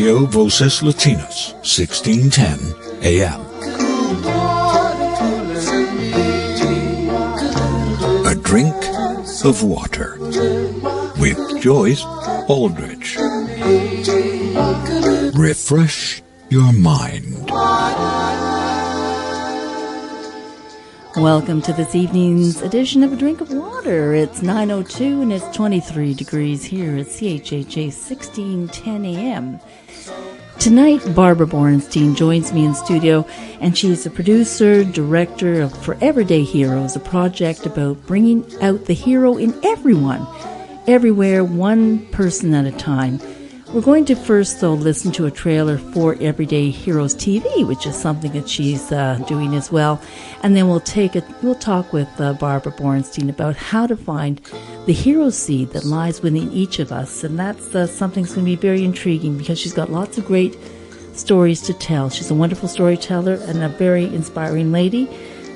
Radio Voces Latinas, 1610 AM. A drink of water with Joyce Aldrich. Refresh your mind. Welcome to this evening's edition of A Drink of Water. It's 9:02 and it's 23 degrees here at CHHA 1610 AM. Tonight, Barbara Borenstein joins me in studio, and she's a producer, director of For Everyday Heroes, a project about bringing out the hero in everyone, everywhere, one person at a time. We're going to first, though, listen to a trailer for Everyday Heroes TV, which is something that she's doing as well. And then we'll talk with Barbara Borenstein about how to find the hero seed that lies within each of us. And that's something that's going to be very intriguing because she's got lots of great stories to tell. She's a wonderful storyteller and a very inspiring lady.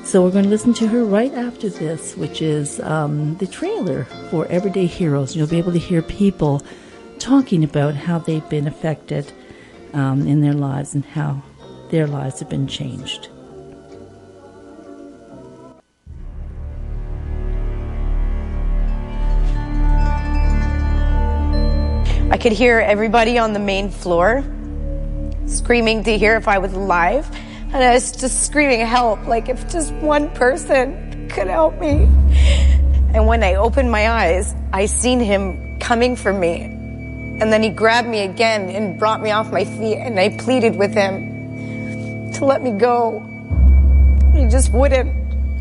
So we're going to listen to her right after this, which is the trailer for Everyday Heroes. You'll be able to hear people talking about how they've been affected in their lives and how their lives have been changed. I could hear everybody on the main floor screaming to hear if I was alive, and I was just screaming help, like if just one person could help me. And when I opened my eyes, I seen him coming for me. And then he grabbed me again and brought me off my feet, and I pleaded with him to let me go. He just wouldn't.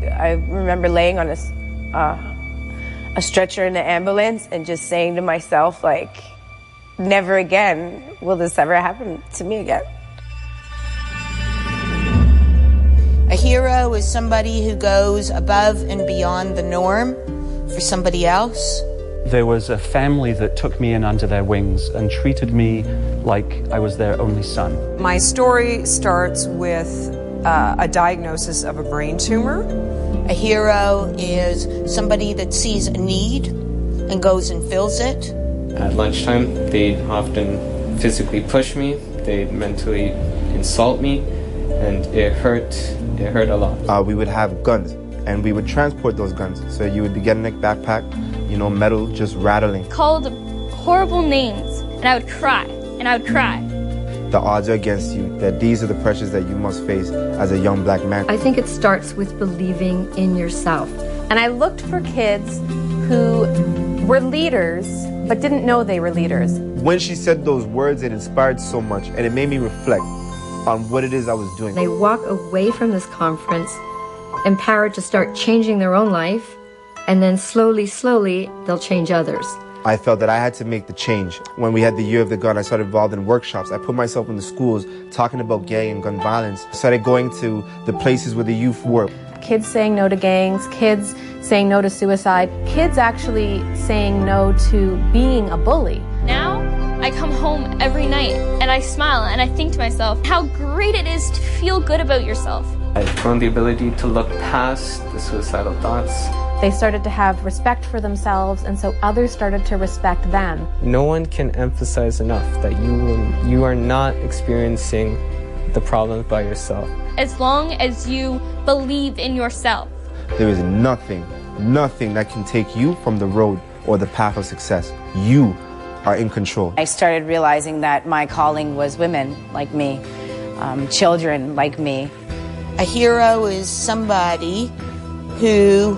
I remember laying on a stretcher in the ambulance and just saying to myself, like, never again will this ever happen to me again. A hero is somebody who goes above and beyond the norm for somebody else. There was a family that took me in under their wings and treated me like I was their only son. My story starts with a diagnosis of a brain tumor. A hero is somebody that sees a need and goes and fills it. At lunchtime, they'd often physically push me, they'd mentally insult me, and it hurt a lot. We would have guns, and we would transport those guns. So you would be getting a backpack, metal just rattling. Called horrible names, and I would cry, and I would cry. The odds are against you, that these are the pressures that you must face as a young black man. I think it starts with believing in yourself. And I looked for kids who were leaders, but didn't know they were leaders. When she said those words, it inspired so much, and it made me reflect on what it is I was doing. They walk away from this conference empowered to start changing their own life, and then slowly, they'll change others. I felt that I had to make the change. When we had the Year of the Gun, I started involved in workshops. I put myself in the schools talking about gang and gun violence. I started going to the places where the youth were. Kids saying no to gangs, kids saying no to suicide, kids actually saying no to being a bully. Now, I come home every night and I smile and I think to myself how great it is to feel good about yourself. I've grown the ability to look past the suicidal thoughts. They started to have respect for themselves, and so others started to respect them. No one can emphasize enough that you are not experiencing the problems by yourself. As long as you believe in yourself. There is nothing that can take you from the road or the path of success. You are in control. I started realizing that my calling was women like me, children like me. A hero is somebody who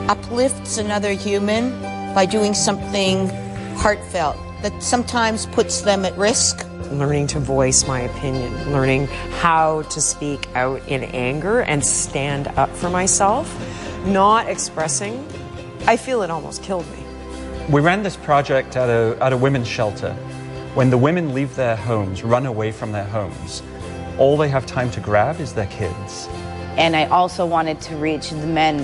uplifts another human by doing something heartfelt that sometimes puts them at risk. Learning to voice my opinion, learning how to speak out in anger and stand up for myself, not expressing. I feel it almost killed me. We ran this project at a women's shelter. When the women leave their homes, run away from their homes, all they have time to grab is their kids. And I also wanted to reach the men,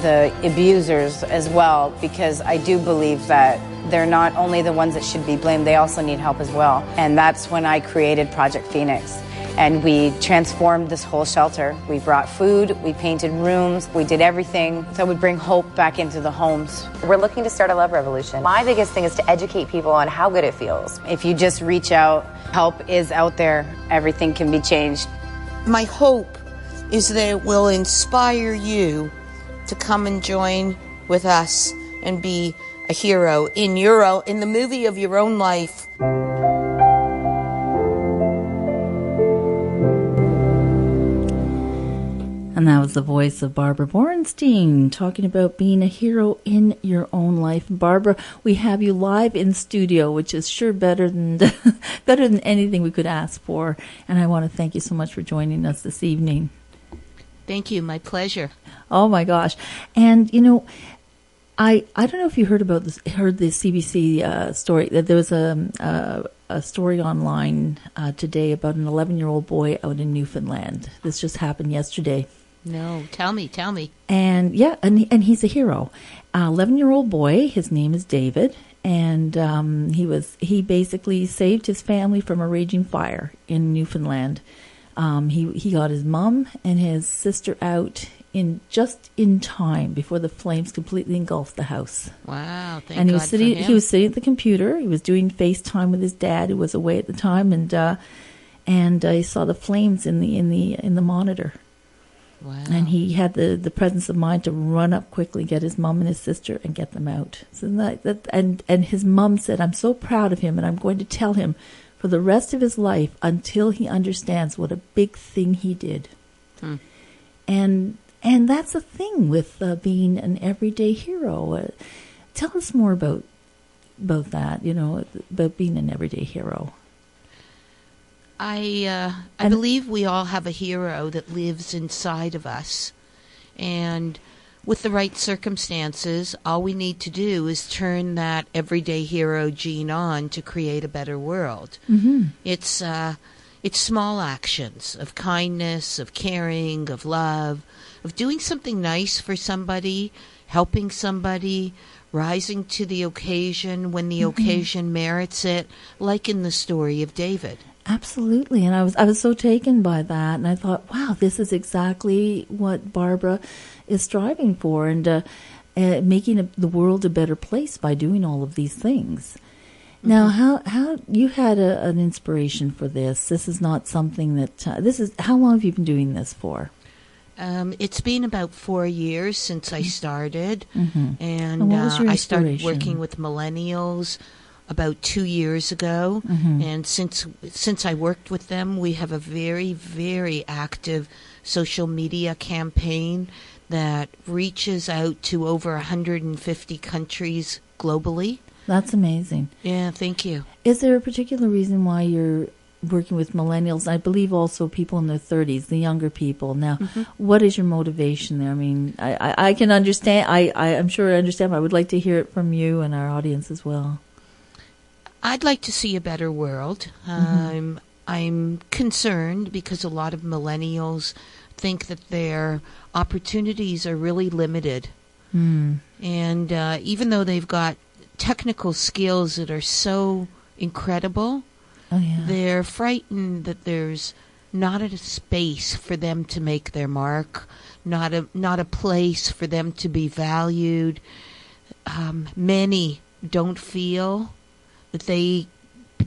the abusers as well, because I do believe that they're not only the ones that should be blamed, they also need help as well. And that's when I created Project Phoenix. And we transformed this whole shelter. We brought food, we painted rooms, we did everything that would bring hope back into the homes. We're looking to start a love revolution. My biggest thing is to educate people on how good it feels. If you just reach out, help is out there. Everything can be changed. My hope is that it will inspire you to come and join with us and be a hero in the movie of your own life. And that was the voice of Barbara Borenstein talking about being a hero in your own life. Barbara, we have you live in studio, which is sure better than better than anything we could ask for. And I want to thank you so much for joining us this evening. Thank you. My pleasure. Oh my gosh! And you know, I don't know if you heard the CBC story that there was a story online today about an 11-year-old boy out in Newfoundland. This just happened yesterday. No, tell me. And yeah, and he's a hero. 11-year-old boy. His name is David, and he basically saved his family from a raging fire in Newfoundland. He got his mom and his sister out just in time before the flames completely engulfed the house. Wow! Thank and God for him. He was sitting at the computer. He was doing FaceTime with his dad, who was away at the time, and he saw the flames in the monitor. Wow! And he had the presence of mind to run up quickly, get his mom and his sister, and get them out. So and his mom said, "I'm so proud of him, and I'm going to tell him for the rest of his life until he understands what a big thing he did." And that's the thing with being an everyday hero. Tell us more about that. You know, about being an everyday hero. I believe we all have a hero that lives inside of us, and with the right circumstances, all we need to do is turn that everyday hero gene on to create a better world. Mm-hmm. It's small actions of kindness, of caring, of love, of doing something nice for somebody, helping somebody, rising to the occasion when the occasion merits it, like in the story of David. Absolutely, and I was so taken by that, and I thought, wow, this is exactly what Barbara is striving for, and making the world a better place by doing all of these things. Now, how you had an inspiration for this? This is not something that how long have you been doing this for? It's been about 4 years since I started, And what was your I started inspiration? working with millennials about 2 years ago, and since I worked with them, we have a very, very active social media campaign that reaches out to over 150 countries globally. That's amazing. Yeah, thank you. Is there a particular reason why you're working with millennials? I believe also people in their 30s, the younger people. Now, what is your motivation there? I mean, I can understand. I'm sure I understand, but I would like to hear it from you and our audience as well. I'd like to see a better world. I'm concerned because a lot of millennials think that their opportunities are really limited. And even though they've got technical skills that are so incredible, they're frightened that there's not a space for them to make their mark, not a place for them to be valued. Many don't feel that they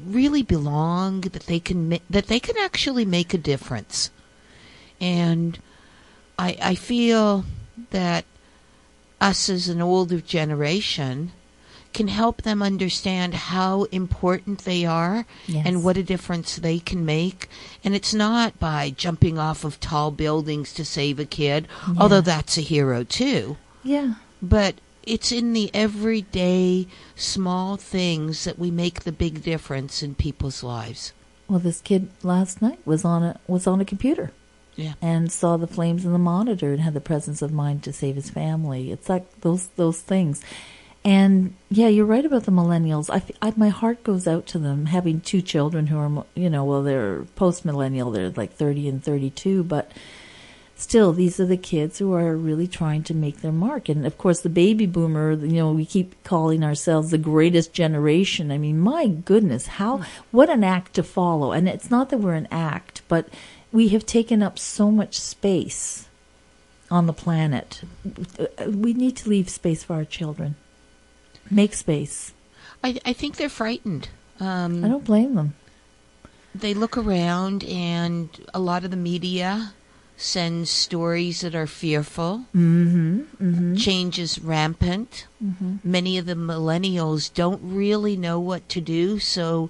really belong, that they can actually make a difference. And I feel that us as an older generation can help them understand how important they are and what a difference they can make. And it's not by jumping off of tall buildings to save a kid, although that's a hero too. Yeah. But it's in the everyday small things that we make the big difference in people's lives. Well, this kid last night was on a computer. Yeah. And saw the flames in the monitor and had the presence of mind to save his family. It's like those things. And yeah, you're right about the millennials. My heart goes out to them, having two children who are, they're post-millennial. They're like 30 and 32, but still, these are the kids who are really trying to make their mark. And of course, the baby boomer, we keep calling ourselves the greatest generation. I mean, my goodness, what an act to follow. And it's not that we're an act, but we have taken up so much space on the planet. We need to leave space for our children. Make space. I think they're frightened. I don't blame them. They look around, and a lot of the media sends stories that are fearful. Change is rampant. Many of the millennials don't really know what to do, so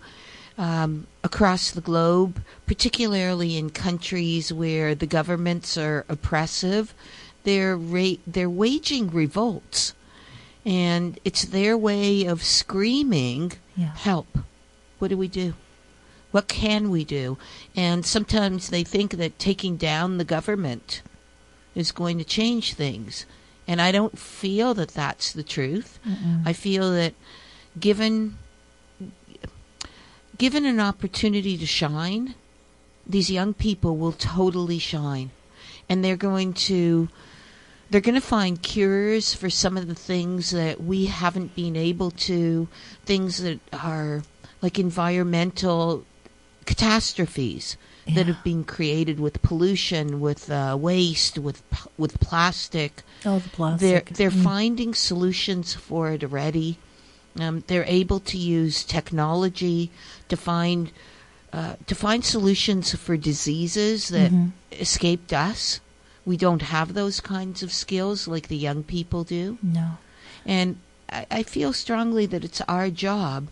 across the globe, particularly in countries where the governments are oppressive, they're waging revolts. And it's their way of screaming, help. What do we do? What can we do? And sometimes they think that taking down the government is going to change things. And I don't feel that that's the truth. I feel that given an opportunity to shine, these young people will totally shine. And they're going to find cures for some of the things that we haven't been able to, things that are like environmental catastrophes that have been created with pollution, with waste, with plastic. Oh, the plastic. They're finding solutions for it already. They're able to use technology to find solutions for diseases that escaped us. We don't have those kinds of skills like the young people do. No. And I feel strongly that it's our job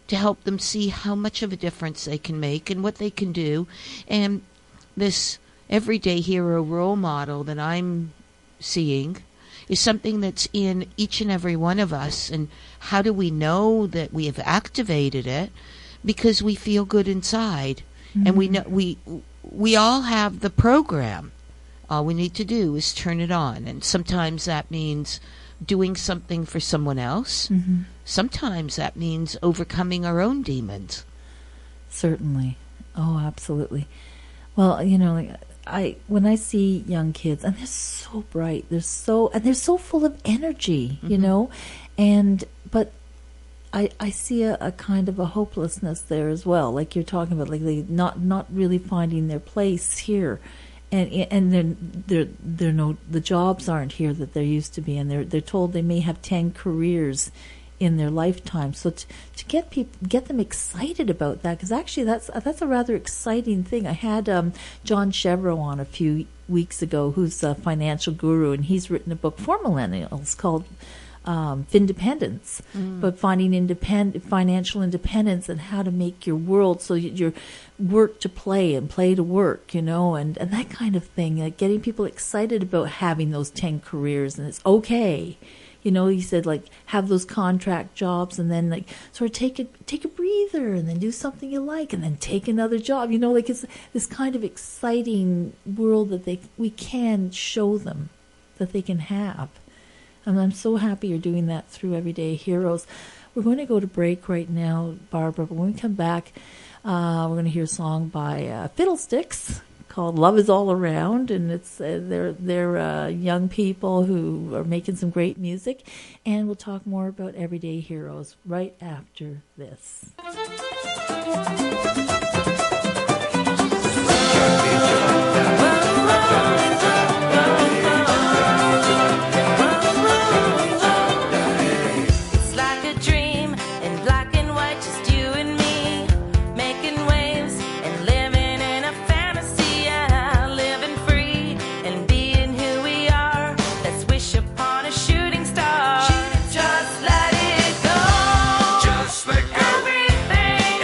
to help them see how much of a difference they can make and what they can do. And this everyday hero role model that I'm seeing is something that's in each and every one of us. And how do we know that we have activated it? Because we feel good inside. And we know we all have the program. All we need to do is turn it on. And sometimes that means doing something for someone else. Sometimes that means overcoming our own demons. Certainly. Oh, absolutely. Well, you know, when I see young kids, and they're so bright, they're so full of energy, you know, but I see a kind of a hopelessness there as well, like you're talking about, like they not really finding their place here. And the jobs aren't here that there used to be, and they're told they may have 10 careers in their lifetime. So to get them excited about that, because actually that's a rather exciting thing. I had John Chevreau on a few weeks ago, who's a financial guru, and he's written a book for millennials called Findependence, but finding financial independence and how to make your world so your work to play and play to work, you know, and that kind of thing, like getting people excited about having those 10 careers, and it's okay. You know, he said, like, have those contract jobs and then, like, sort of take a breather and then do something you like and then take another job. You know, like, it's this kind of exciting world that we can show them that they can have. And I'm so happy you're doing that through Everyday Heroes. We're going to go to break right now, Barbara, but when we come back, we're going to hear a song by Fiddlestix called Love Is All Around, and it's they're young people who are making some great music, and we'll talk more about Everyday Heroes right after this. Just let go. Just let go. Everything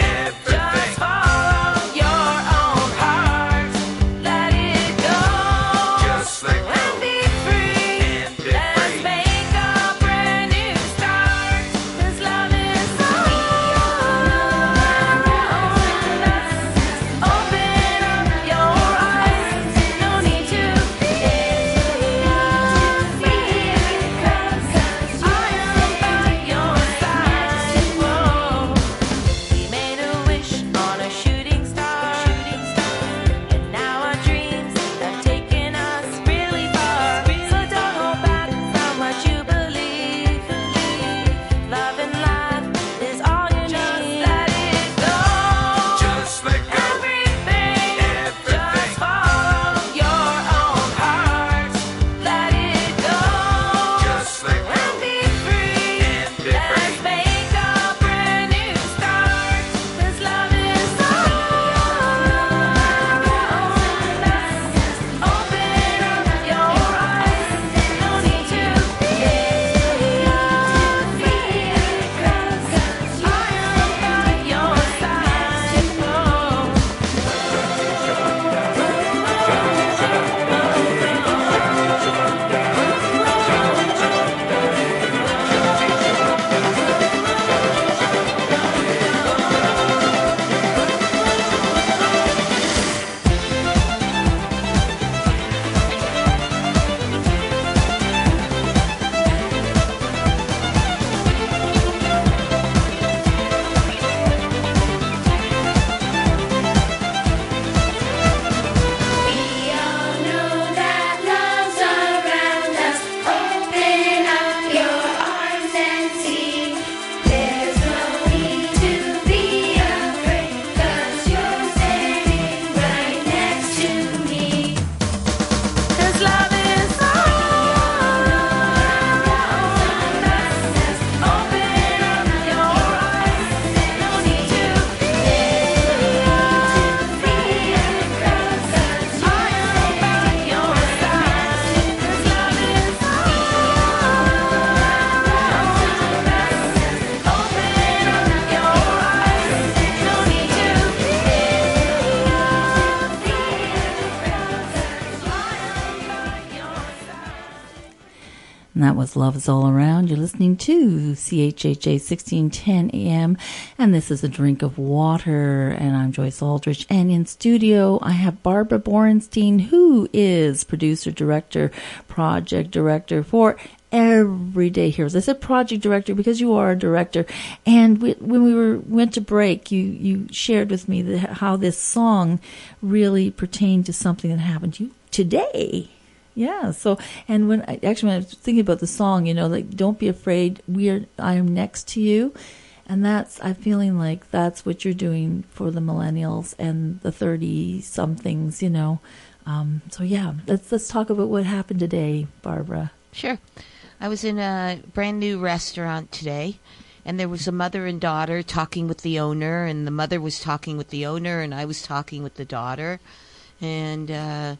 And that was Love Is All Around. You're listening to CHHA 1610 AM, and this is A Drink of Water, and I'm Joyce Aldrich. And in studio, I have Barbara Borenstein, who is producer, director, project director for Everyday Heroes. I said project director because you are a director. And when we went to break, you shared with me how this song really pertained to something that happened to you today. Yeah. So, and when I was thinking about the song, like, don't be afraid. I am next to you. And I'm feeling like that's what you're doing for the millennials and the 30 somethings, So yeah, let's talk about what happened today, Barbara. Sure. I was in a brand new restaurant today, and there was a mother and daughter talking with the owner, and the mother was talking with the owner, and I was talking with the daughter. And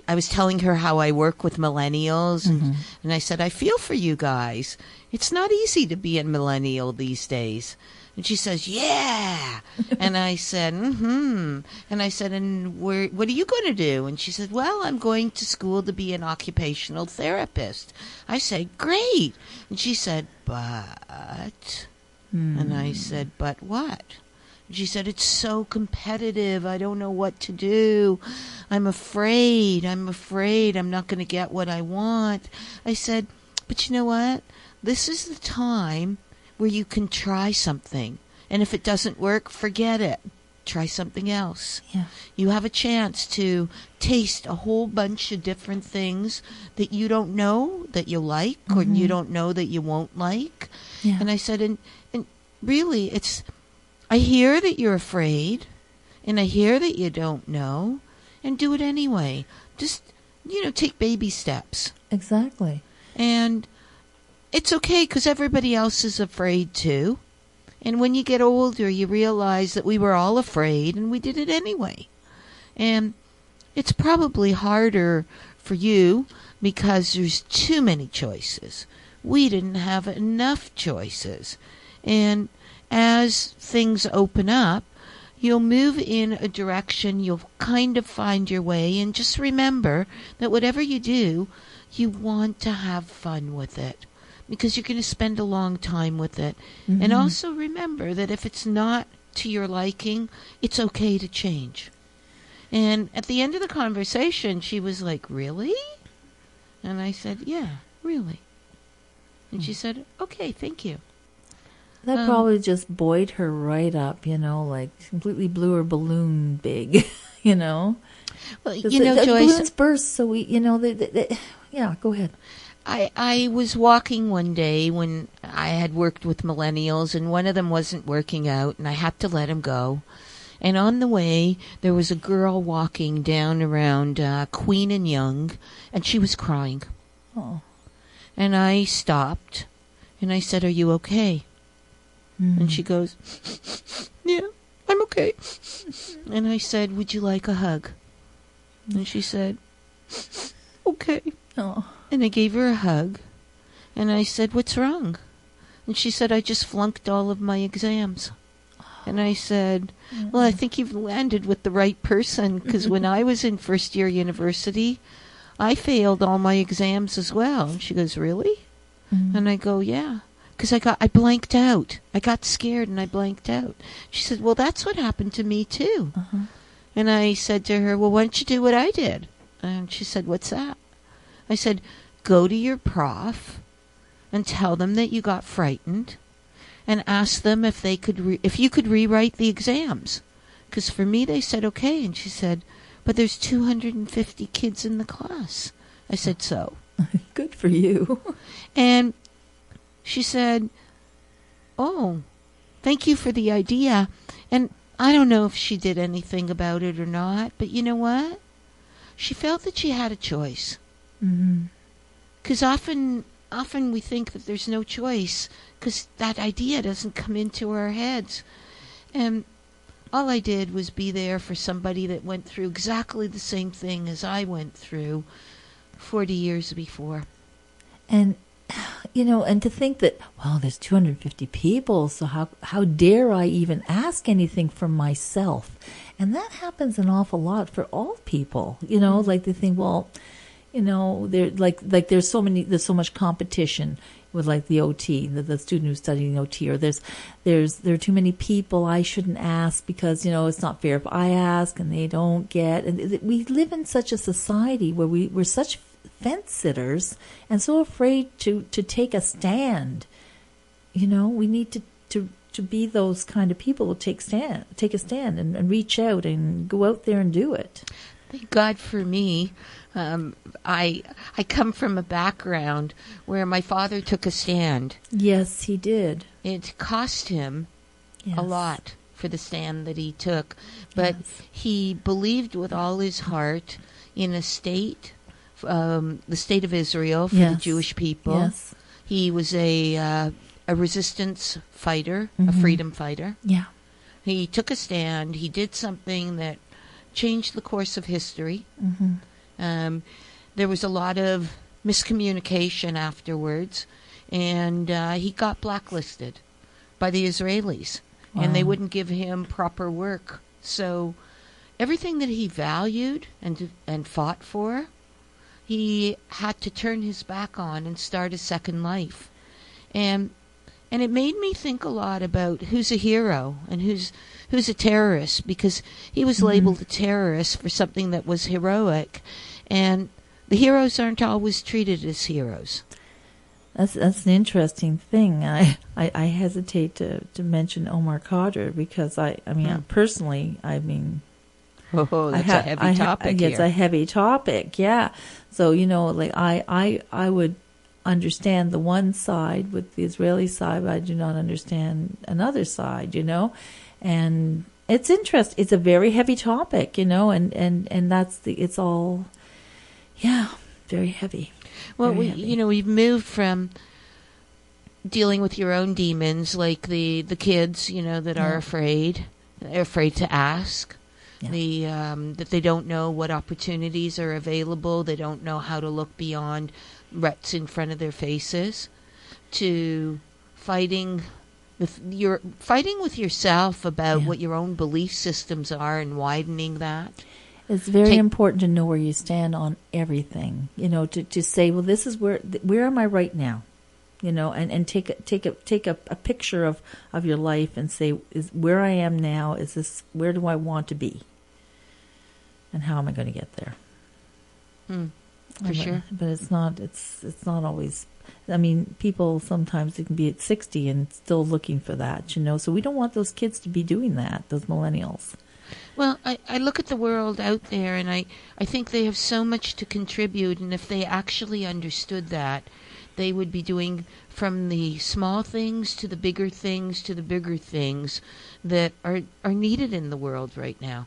I was telling her how I work with millennials, and I said, I feel for you guys. It's not easy to be a millennial these days. And she says, yeah. And I said, And I said, and what are you going to do? And she said, well, I'm going to school to be an occupational therapist. I said, great. And she said, but? And I said, but what? She said, it's so competitive. I don't know what to do. I'm afraid I'm not going to get what I want. I said, but you know what? This is the time where you can try something. And if it doesn't work, forget it. Try something else. Yeah. You have a chance to taste a whole bunch of different things that you don't know that you'll like, or you don't know that you won't like. Yeah. And I said, and really, I hear that you're afraid, and I hear that you don't know, and do it anyway. Just, take baby steps. Exactly. And it's okay, because everybody else is afraid too. And when you get older, you realize that we were all afraid, and we did it anyway. And it's probably harder for you because there's too many choices. We didn't have enough choices. And as things open up, you'll move in a direction, you'll kind of find your way, and just remember that whatever you do, you want to have fun with it, because you're going to spend a long time with it. And also remember that if it's not to your liking, it's okay to change. And at the end of the conversation, she was like, really? And I said, yeah, really. And she said, okay, thank you. That probably just buoyed her right up, like completely blew her balloon big, Well, Joyce, balloons burst, so we, yeah, go ahead. I was walking one day when I had worked with millennials, and one of them wasn't working out, and I had to let him go. And on the way, there was a girl walking down around Queen and Yonge, and she was crying. Oh. And I stopped, and I said, are you okay? And she goes, yeah, I'm okay. And I said, would you like a hug? And she said, okay. Oh. And I gave her a hug. And I said, what's wrong? And she said, I just flunked all of my exams. And I said, well, I think you've landed with the right person, because when I was in first year university, I failed all my exams as well. And she goes, really? And I go, yeah. Because I blanked out. I got scared and I blanked out. She said, well, that's what happened to me too. And I said to her, well, why don't you do what I did? And she said, what's that? I said, go to your prof and tell them that you got frightened, and ask them if they could if you could rewrite the exams. Because for me, they said okay. And she said, but there's 250 kids in the class. I said, so. Good for you. And she said, oh, thank you for the idea. And I don't know if she did anything about it or not, but you know what? She felt that she had a choice. Because often we think that there's no choice, because that idea doesn't come into our heads. And all I did was be there for somebody that went through exactly the same thing as I went through 40 years before. And and to think that, well, there's 250 people, so how dare I even ask anything from myself? And that happens an awful lot for all people, like they think, well, You know, there's so much competition with like the OT, the student who's studying OT, or there are too many people. I shouldn't ask because, you know, it's not fair if I ask and they don't get. And we live in such a society where we're such fence sitters and so afraid to take a stand. You know, we need to be those kind of people who take a stand and reach out and go out there and do it. Thank God for me. I come from a background where my father took a stand. Yes, he did. It cost him a lot for the stand that he took, but he believed with all his heart in a state, the state of Israel for the Jewish people. Yes. He was a resistance fighter, a freedom fighter. Yeah. He took a stand. He did something that changed the course of history. There was a lot of miscommunication afterwards, and he got blacklisted by the Israelis, and they wouldn't give him proper work. So everything that he valued and fought for, he had to turn his back on and start a second life. And it made me think a lot about who's a hero and who's a terrorist, because he was labeled a terrorist for something that was heroic, and the heroes aren't always treated as heroes. That's an interesting thing. I hesitate to mention Omar Khadr because personally, oh, that's a heavy topic. It's a heavy topic, yeah. So, you know, like I would understand the one side with the Israeli side, but I do not understand another side, you know. And it's interesting. It's a very heavy topic, you know, and it's all, very heavy. Well, we've moved from dealing with your own demons, like the kids, you know, that are afraid to ask, that they don't know what opportunities are available, they don't know how to look beyond ruts in front of their faces, to fighting with yourself about what your own belief systems are and widening that. It's very important to know where you stand on everything. You know, to say, well, this is where am I right now? You know, and take a picture of your life and say, is where I am now, is this, where do I want to be? And how am I going to get there? For sure. But it's not always. I mean, people sometimes they can be at 60 and still looking for that, you know. So we don't want those kids to be doing that, those millennials. Well, I look at the world out there, and I think they have so much to contribute, and if they actually understood that, they would be doing from the small things to the bigger things to the bigger things that are needed in the world right now.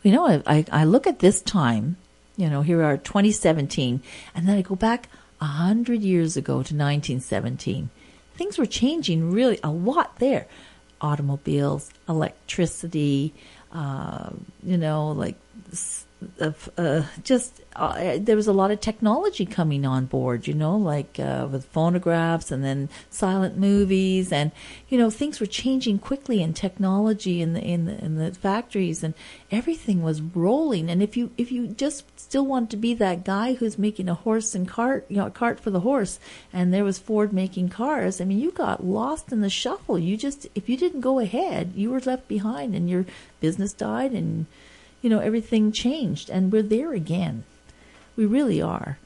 You know, I look at this time, you know, here we are 2017, and then I go back 100 years ago to 1917. Things were changing really a lot there. Automobiles, electricity, you know, like there was a lot of technology coming on board, you know, like with phonographs and then silent movies, and you know, things were changing quickly in technology in the factories, and everything was rolling. And if you just still want to be that guy who's making a horse and cart, you know, a cart for the horse, and there was Ford making cars, I mean, you got lost in the shuffle. If you didn't go ahead, you were left behind, and your business died, and you know, everything changed, and we're there again. We really are.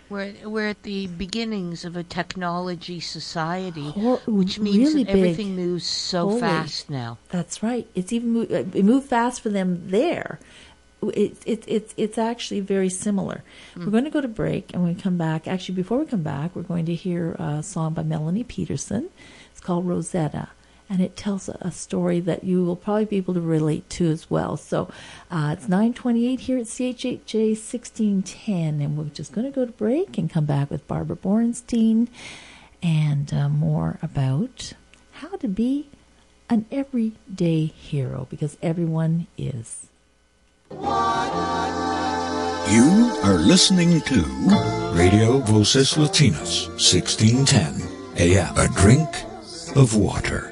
We're at the beginnings of a technology society, which means really that everything moves so fast now. That's right. It's even it moved fast for them there. It's actually very similar. We're going to go to break, and when we come back, actually before we come back, we're going to hear a song by Melanie Peterson. It's called Rosetta. And it tells a story that you will probably be able to relate to as well. So it's 9:28 here at CHHA 1610, and we're just going to go to break and come back with Barbara Borenstein and more about how to be an everyday hero, because everyone is. You are listening to Radio Voces Latinas 1610 AM. A drink of water.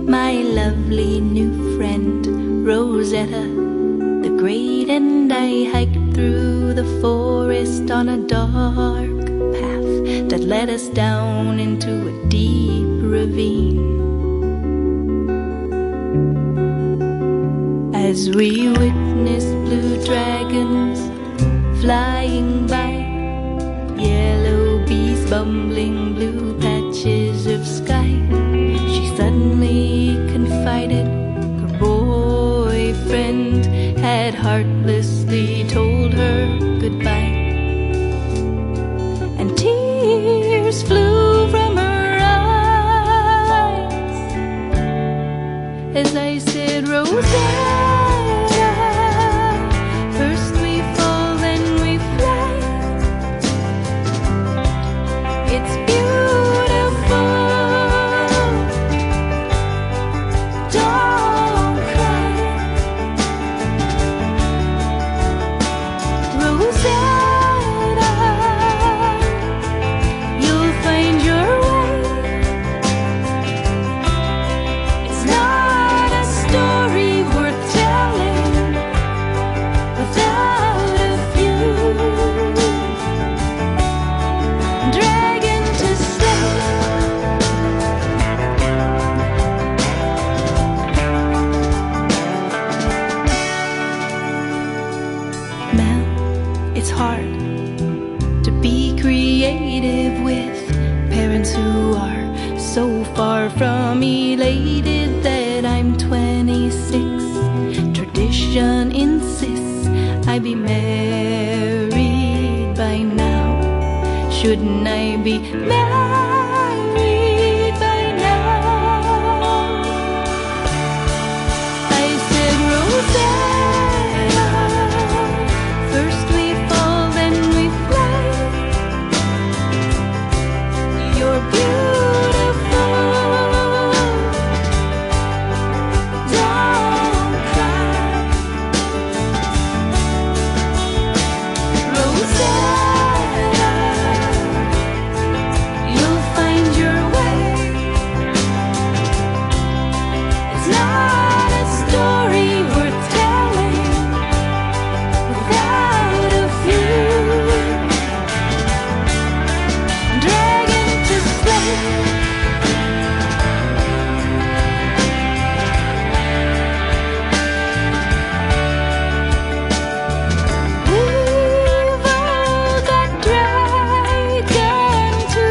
my lovely new friend Rosetta the Great and I hiked through the forest on a dark path that led us down into a deep ravine. As we witnessed blue dragons flying by, yellow bees bumbling blue patches of sky, she suddenly confided her boyfriend had heartlessly told her goodbye, and tears flew from her eyes as I said, Rosanna, first we fall, then we fly. It's beautiful. Don't cry, Rosanna. You'll find your way. It's not a story worth telling without a few dragon to slay. Mel, it's hard to be creative with parents who are so far from elated that I'm 26. Tradition insists I be married by now. Shouldn't I be married by now? I said, Rosanna, first we fall, then we fly. You're beautiful. Don't cry, Rosanna. You'll find your way. It's not a story worth telling without a few dragon to slay. We've all got dragon to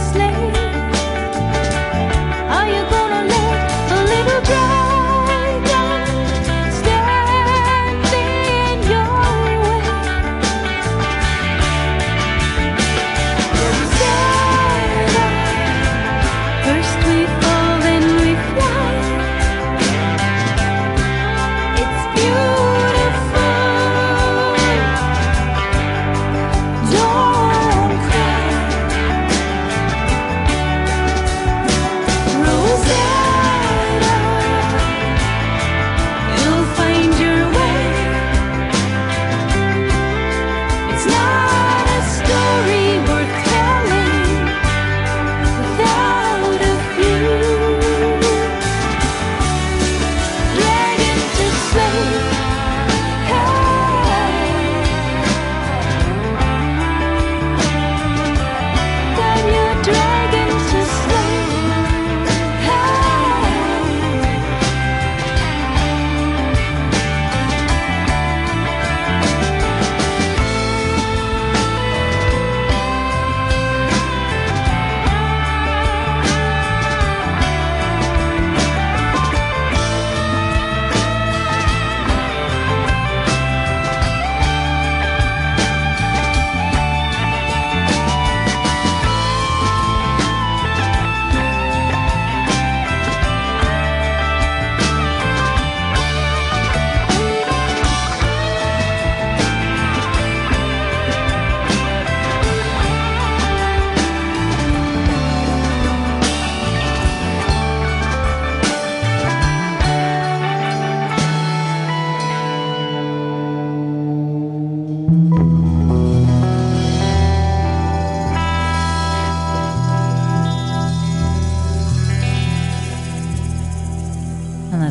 slay. Are you gonna let a little dragon stand in your way? Rosanna, first we fall, then we fly. It's beautiful. Don't cry, Rosanna. You'll find your way. It's not a story worth telling without a few dragon to slay. Got your dragon to slay.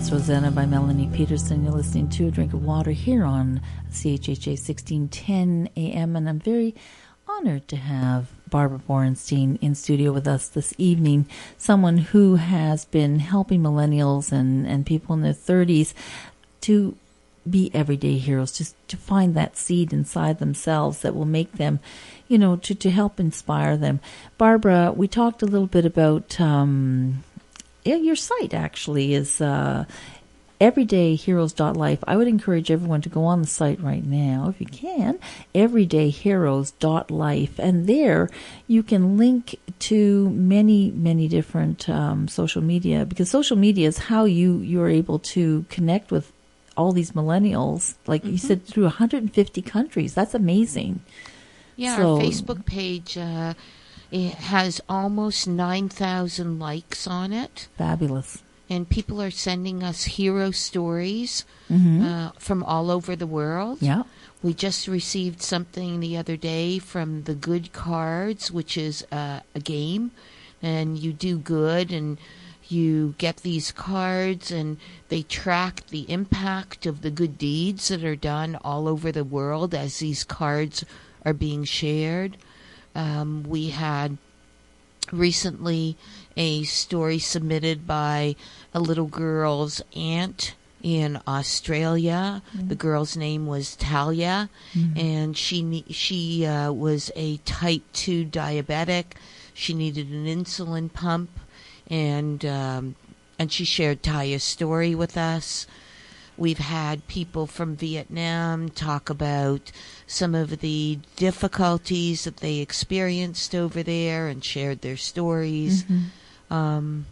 That's Rosanna by Melanie Peterson. You're listening to A Drink of Water here on CHHA 1610 AM, and I'm very honored to have Barbara Borenstein in studio with us this evening, someone who has been helping millennials and people in their 30s to be everyday heroes, just to find that seed inside themselves that will make them, to help inspire them. Barbara, we talked a little bit about your site actually is everydayheroes.life. I would encourage everyone to go on the site right now, if you can, everydayheroes.life. And there you can link to many, many different social media, because social media is how you're able to connect with all these millennials, like you said, through 150 countries. That's amazing. Yeah, our Facebook page it has almost 9,000 likes on it. Fabulous. And people are sending us hero stories from all over the world. Yeah. We just received something the other day from the Good Cards, which is a game, and you do good and you get these cards, and they track the impact of the good deeds that are done all over the world as these cards are being shared. We had recently a story submitted by a little girl's aunt in Australia. The girl's name was Talia, and she was a type 2 diabetic. She needed an insulin pump, and she shared Talia's story with us. We've had people from Vietnam talk about some of the difficulties that they experienced over there and shared their stories. I'm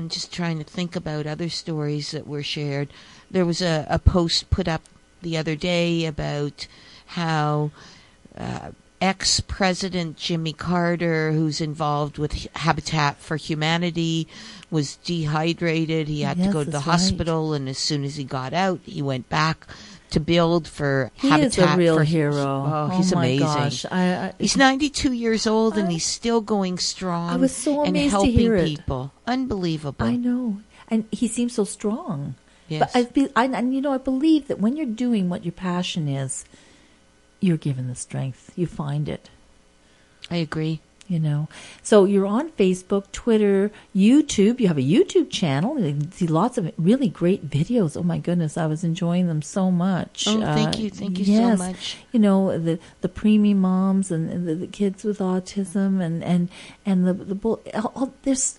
just trying to think about other stories that were shared. There was a post put up the other day about how ex-President Jimmy Carter, who's involved with Habitat for Humanity, was dehydrated. He had to go to the hospital, and as soon as he got out, he went back to build for Habitat. He is a real for hero. Oh, he's amazing. Gosh. He's 92 years old, and he's still going strong. I was so amazed and helping to hear it. people. Unbelievable. I know, and he seems so strong. Yes. But I believe that when you're doing what your passion is, you're given the strength. You find it. I agree. So you're on Facebook, Twitter, YouTube. You have a YouTube channel. You can see lots of really great videos. Oh my goodness, I was enjoying them so much. Oh, thank you so much. The preemie moms and the kids with autism and there's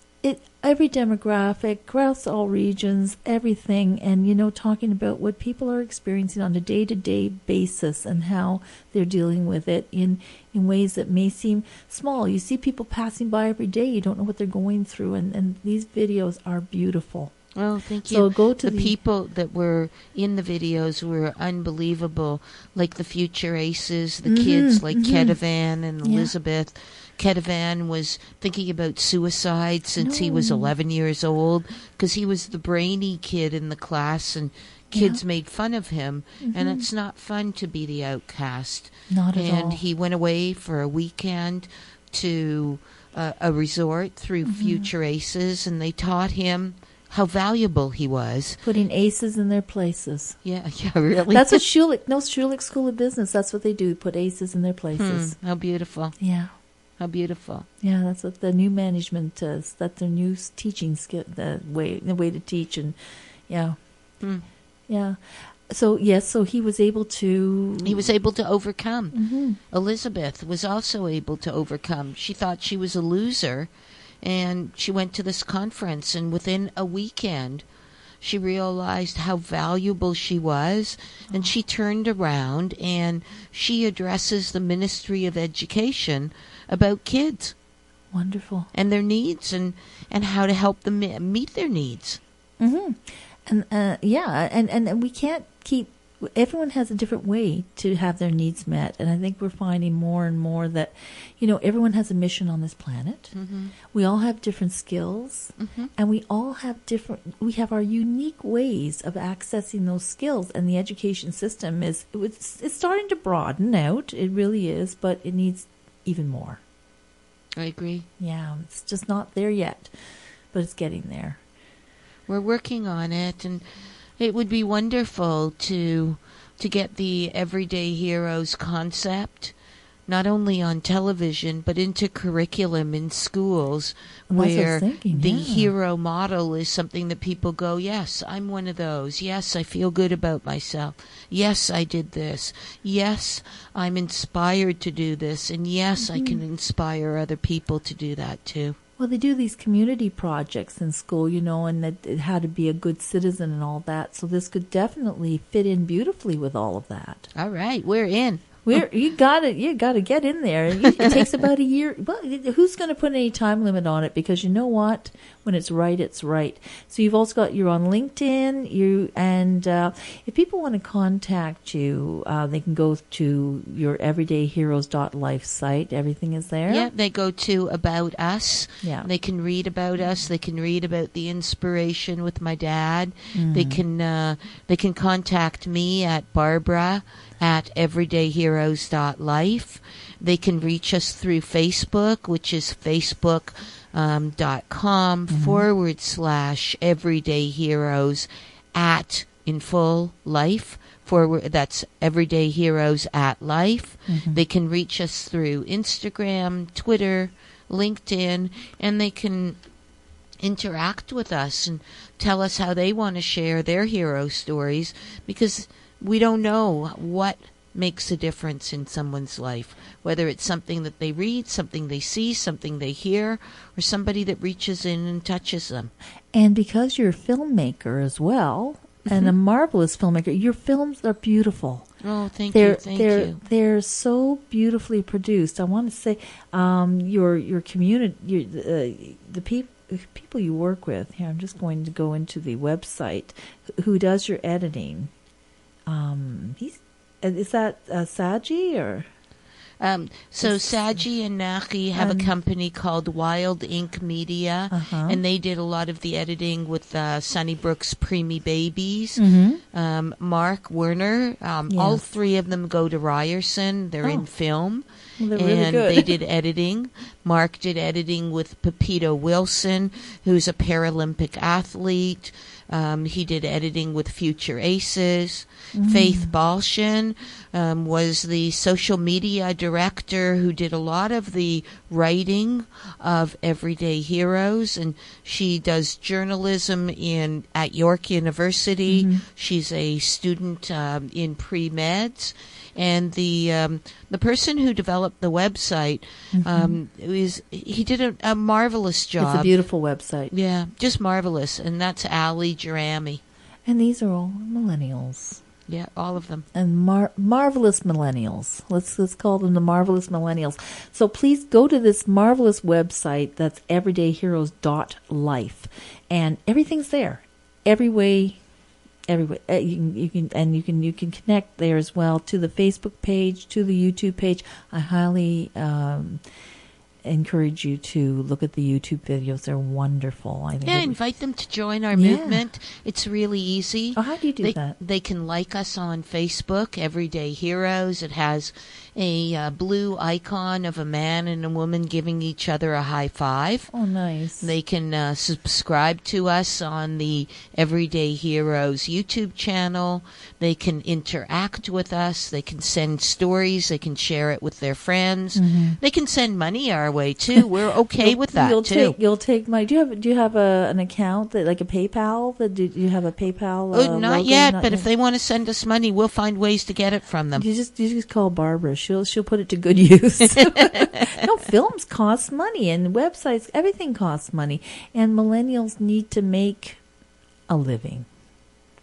every demographic, across all regions, everything, and talking about what people are experiencing on a day-to-day basis and how they're dealing with it in ways that may seem small. You see people passing by every day, you don't know what they're going through, and these videos are beautiful. Oh, thank you. So go to the people that were in the videos were unbelievable, like the future aces, the kids like Ketavan and Elizabeth. Ketavan was thinking about suicide since he was 11 years old, because he was the brainy kid in the class, and kids made fun of him, and it's not fun to be the outcast. Not at all. And he went away for a weekend to a resort through Future Aces, and they taught him how valuable he was. Putting aces in their places. Yeah, really. That's what Schulich School of Business, that's what they do, put aces in their places. How beautiful. Yeah. How beautiful. Yeah, that's what the new management does. That's their new teaching skill, the way to teach, and yeah. So he was able to. He was able to overcome. Elizabeth was also able to overcome. She thought she was a loser, and she went to this conference, and within a weekend, she realized how valuable she was, and she turned around and she addresses the Ministry of Education about kids. Wonderful. And their needs, and how to help them meet their needs. And we can't keep. Everyone has a different way to have their needs met, and I think we're finding more and more that, everyone has a mission on this planet. We all have different skills, and we all have we have our unique ways of accessing those skills, and the education system it's starting to broaden out. It really is, but it needs even more. I agree. Yeah, it's just not there yet, but it's getting there. We're working on it, and it would be wonderful to get the Everyday Heroes concept not only on television but into curriculum in schools, where the hero model is something that people go, yes, I'm one of those. Yes, I feel good about myself. Yes, I did this. Yes, I'm inspired to do this. And yes, I can inspire other people to do that too. Well, they do these community projects in school, you know, and how to be a good citizen and all that. So this could definitely fit in beautifully with all of that. All right, we're in. You got to get in there. It takes about a year. Well, who's going to put any time limit on it? Because you know what? When it's right, it's right. So you've also you're on LinkedIn. If people want to contact you, they can go to your everydayheroes.life site. Everything is there. Yeah, they go to About Us. Yeah. They can read about us. They can read about the inspiration with my dad. They can contact me at Barbara at everydayheroes.life. They can reach us through Facebook, which is facebook.com/everydayheroes at in full life. That's Everyday Heroes at Life. They can reach us through Instagram, Twitter, LinkedIn, and they can interact with us and tell us how they want to share their hero stories, because we don't know what makes a difference in someone's life, whether it's something that they read, something they see, something they hear, or somebody that reaches in and touches them. And because you're a filmmaker as well, and a marvelous filmmaker, your films are beautiful. Oh, thank you. They're so beautifully produced. I want to say your community, the people you work with. Here, I'm just going to go into the website. Who does your editing? Is that Saji or? So Saji and Nachi have a company called Wild Ink Media, and they did a lot of the editing with Sunnybrook's Preemie Babies. Mark Werner, all three of them go to Ryerson. They're in film. Well, they're really good. They did editing. Mark did editing with Pepito Wilson, who's a Paralympic athlete. He did editing with Future Aces. Faith Balshin was the social media director who did a lot of the writing of Everyday Heroes, and she does journalism at York University. She's a student in pre-meds. And the person who developed the website he did a marvelous job. It's a beautiful website. Yeah, just marvelous. And that's Ali Jerami. And these are all millennials. Yeah, all of them. And marvelous millennials. Let's call them the marvelous millennials. So please go to this marvelous website. That's everydayheroes.life, and everything's there. Every way you can connect there as well to the Facebook page, to the YouTube page. I highly encourage you to look at the YouTube videos. They're wonderful. I think invite them to join our movement. It's really easy. Oh, how do you do that? They can like us on Facebook, Everyday Heroes. It has a blue icon of a man and a woman giving each other a high five. Oh, nice. They can subscribe to us on the Everyday Heroes YouTube channel. They can interact with us. They can send stories. They can share it with their friends. They can send money our way too. We're okay with that too. You'll take my. Do you have an account that like a PayPal? Do you have a PayPal? Not yet. But if they want to send us money, we'll find ways to get it from them. You just call Barbara. She'll put it to good use. No, films cost money, and websites, everything costs money, and millennials need to make a living,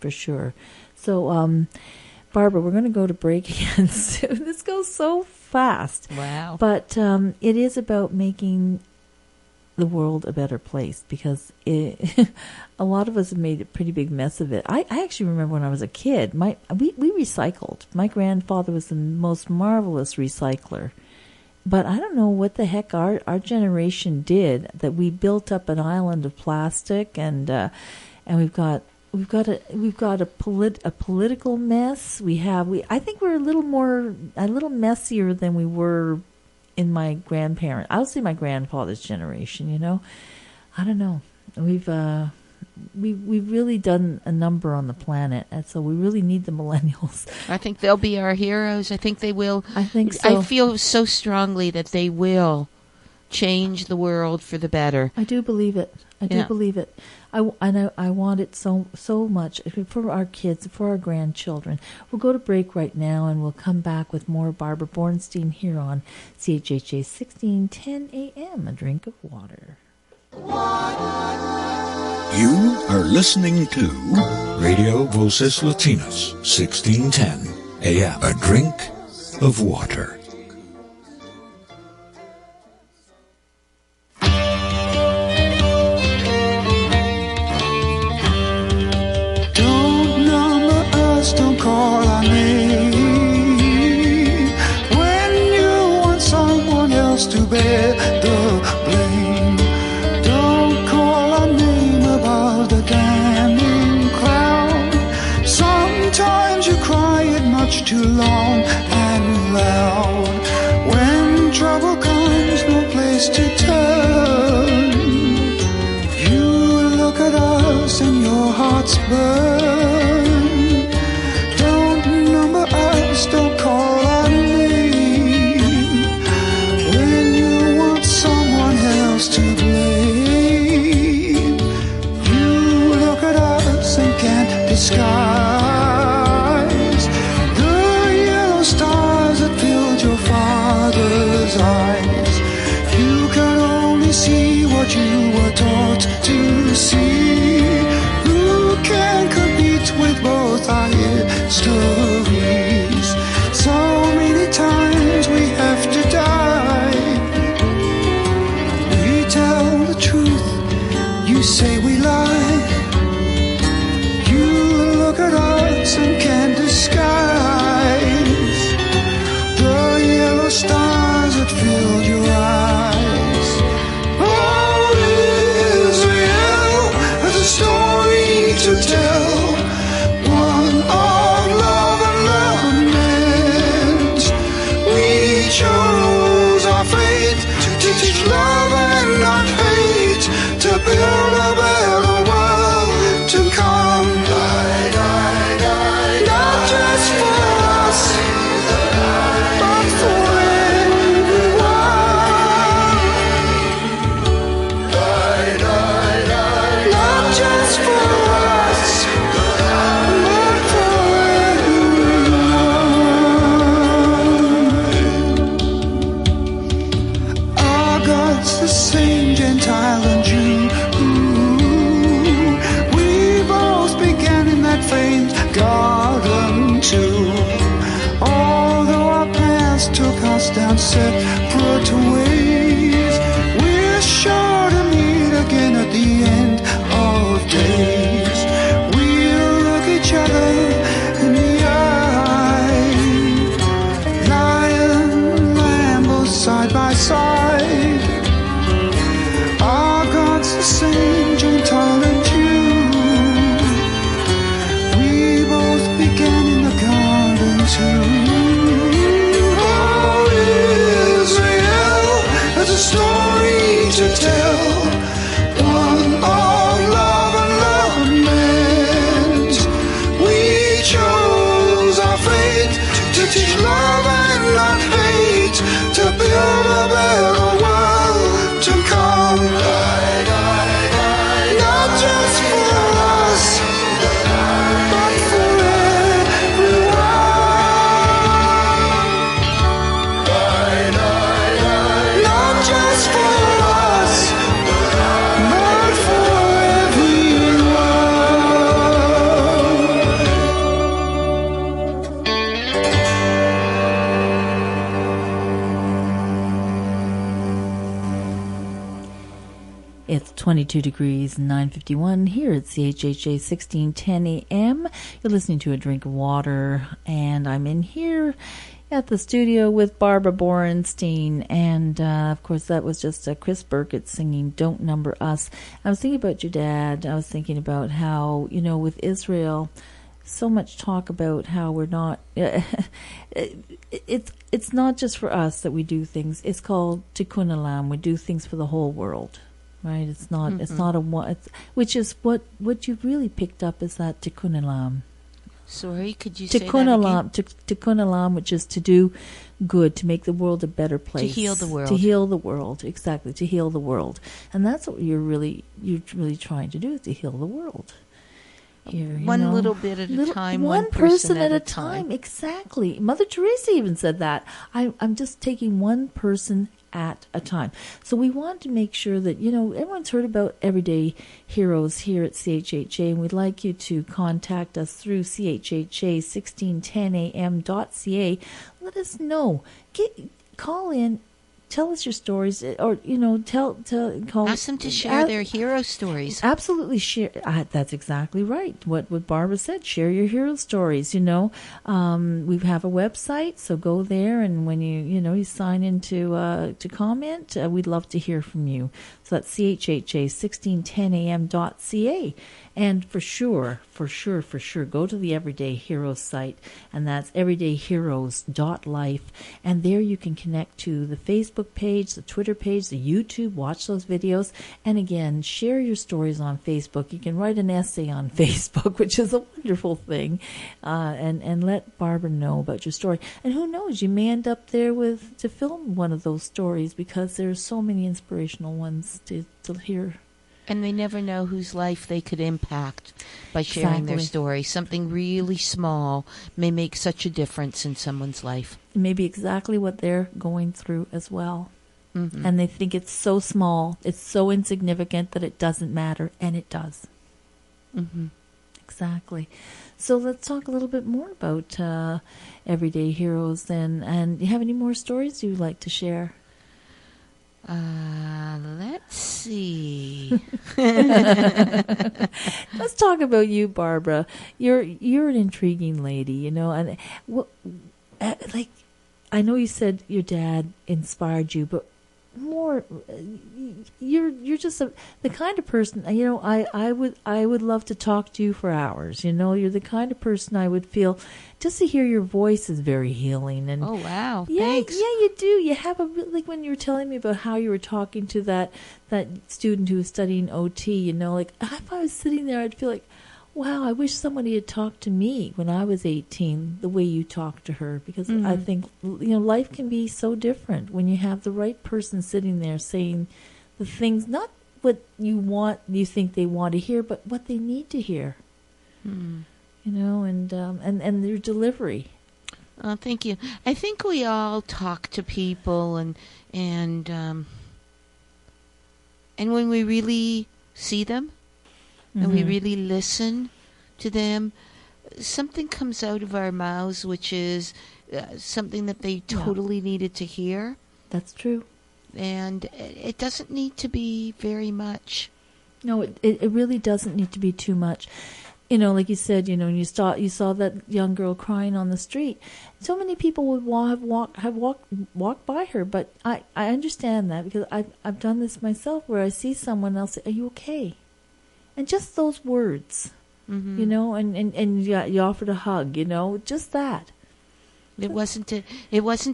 for sure. So, Barbara, we're going to go to break again soon. This goes so fast. Wow. But it is about making the world a better place, because a lot of us have made a pretty big mess of it. I actually remember when I was a kid, we recycled. My grandfather was the most marvelous recycler. But I don't know what the heck our generation did, that we built up an island of plastic, and we've got a political mess. I think we're a little messier than we were in my grandparent. I would say my grandfather's generation. You know, I don't know. we've really done a number on the planet, and so we really need the millennials. I think they'll be our heroes. I think they will. I think so. I feel so strongly that they will change the world for the better. I do believe it. I do believe it. I want it so much for our kids, for our grandchildren. We'll go to break right now, and we'll come back with more Barbara Borenstein here on CHHA 1610 AM, A Drink of Water. You are listening to Radio Voces Latinas, 1610 AM, A Drink of Water. Don't call our name when you want someone else to bear the blame. Don't call our name about the damning crowd. Sometimes you cry it much too long and loud. When trouble comes, no place to turn. You look at us and your heart's burn. Don't call our name when you want someone else to blame. You look at us and can't disguise the yellow stars that filled your father's eyes. You can only see what you were taught to see. Who can compete with both our histories? So many times we have to die. We tell the truth, you say we lie. You look at us and can't disguise the yellow stars that filled your eyes. Oh, Israel has a story to tell. One of love and lament. We chose our fate to teach love and not hate, to build a better world to come. Not just for us, but for everyone. Not just for us, but for everyone. Our God's the same, Gentile and Jew. We both began in that famed garden too. Although our paths took us down separate ways, we're sure to meet again at the end of days. We'll look each other in the eye. Lion and lamb both side by side. Our God's the same, Gentile and Jew. We both began in the garden too. Oh, Israel has a story to tell. One of love and lament. We chose our fate to teach love and not hate, to build a better world to come. Not just for us, but for everyone. Not just for us, but for It's 22 degrees, 9:51 here at CHHA 1610 AM. You're listening to A Drink of Water, and I'm in here at the studio with Barbara Borenstein, and of course that was just Chris Birkett singing Don't Number Us. I was thinking about your dad. I was thinking about how, you know, with Israel, so much talk about how we're not it's not just for us that we do things. It's called Tikkun Olam. We do things for the whole world. right? It's not. It's not a one. Which is what you've really picked up is that tikkun olam. Sorry, could you say that Tikkun again? Tikkun olam, which is to do good, to make the world a better place, To heal the world. To heal the world, exactly. To heal the world, and that's what you're really trying to do, is to heal the world. One little bit at a time, one person at a time. Exactly. Mother Teresa even said that. I'm just taking one person at a time. So we want to make sure that, everyone's heard about Everyday Heroes here at CHHA, and we'd like you to contact us through CHHA 1610AM.ca. Let us know. Call in. Tell us your stories, or call. Ask them to share their hero stories. Absolutely share. That's exactly right. What Barbara said. Share your hero stories. We have a website, so go there, and when you sign in to comment, we'd love to hear from you. So that's CHHA 1610AM.ca. And for sure, go to the Everyday Heroes site, and that's everydayheroes.life. And there you can connect to the Facebook page, the Twitter page, the YouTube, watch those videos. And again, share your stories on Facebook. You can write an essay on Facebook, which is a wonderful thing, and let Barbara know about your story. And who knows, you may end up there to film one of those stories, because there's so many inspirational ones to hear. And they never know whose life they could impact by sharing their story. Something really small may make such a difference in someone's life. Maybe exactly what they're going through as well. Mm-hmm. And they think it's so small, it's so insignificant that it doesn't matter, and it does. Mm-hmm. Exactly. So let's talk a little bit more about Everyday Heroes then. And do you have any more stories you'd like to share? Let's see. Let's talk about you, Barbara. You're an intriguing lady, and I know you said your dad inspired you, but more, you're just the kind of person. I would love to talk to you for hours. You're the kind of person I would feel just to hear your voice is very healing. And oh wow, yeah, thanks. Yeah, you do. You have like when you were telling me about how you were talking to that student who was studying OT. If I was sitting there, I'd feel like, wow, I wish somebody had talked to me when I was 18 the way you talked to her, because I think life can be so different when you have the right person sitting there saying the things, not what you think they want to hear, but what they need to hear. And their delivery. Oh, thank you. I think we all talk to people, and when we really see them, and we really listen to them, something comes out of our mouths which is something that they totally needed to hear. That's true. And it doesn't need to be very much. No, it really doesn't need to be too much. Like you said, you saw that young girl crying on the street. So many people would have walked by her, but I understand that, because I've done this myself, where I see someone else say, "Are you okay?" And just those words, and you offered a hug, just that. It wasn't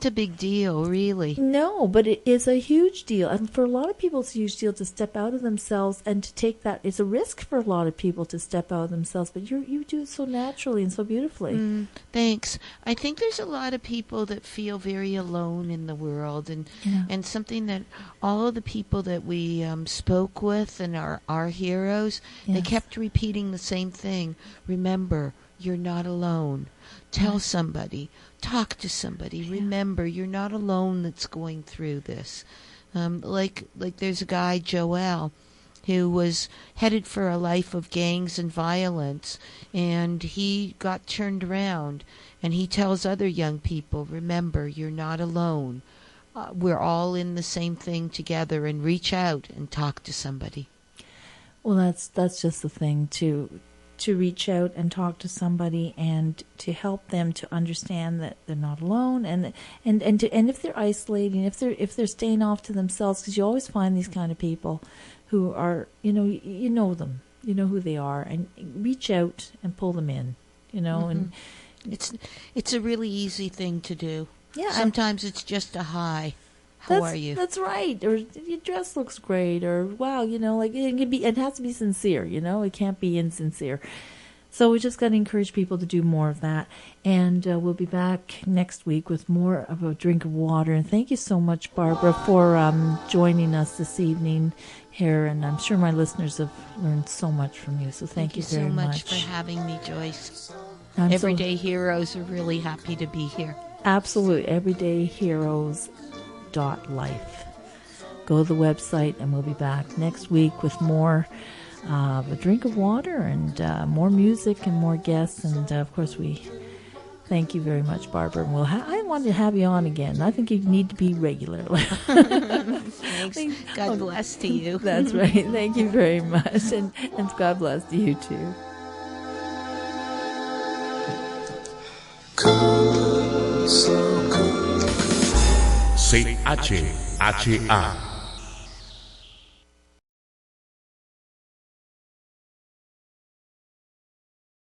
a big deal, really. No, but it is a huge deal. And for a lot of people, it's a huge deal to step out of themselves and to take that. It's a risk for a lot of people to step out of themselves, but you do it so naturally and so beautifully. Thanks. I think there's a lot of people that feel very alone in the world, and something that all of the people that we spoke with and our heroes, they kept repeating the same thing. Remember, you're not alone. Tell somebody. Talk to somebody. Remember, you're not alone that's going through this. Like there's a guy, Joel, who was headed for a life of gangs and violence, and he got turned around, and he tells other young people, remember, you're not alone. We're all in the same thing together, and reach out and talk to somebody. Well, that's just the thing, to reach out and talk to somebody, and to help them to understand that they're not alone, and if they're isolating, if they're staying off to themselves, because you always find these kind of people who are, you know them, you know who they are, and reach out and pull them in, and it's a really easy thing to do. Yeah. Sometimes it's just a hi. How are you? That's right. Or your dress looks great. Or wow, like it has to be sincere. It can't be insincere. So we just got to encourage people to do more of that. And we'll be back next week with more of a drink of water. And thank you so much, Barbara, for joining us this evening here. And I'm sure my listeners have learned so much from you. So thank you very much. Thank you so much for having me, Joyce. I'm Everyday Heroes are really happy to be here. Absolutely. everydayheroes.life. Go to the website, and we'll be back next week with more a drink of water and more music and more guests. And of course, we thank you very much, Barbara. And I want to have you on again. I think you need to be regular. Thanks. God bless to you. That's right. Thank you very much, and God bless to you too. CHHA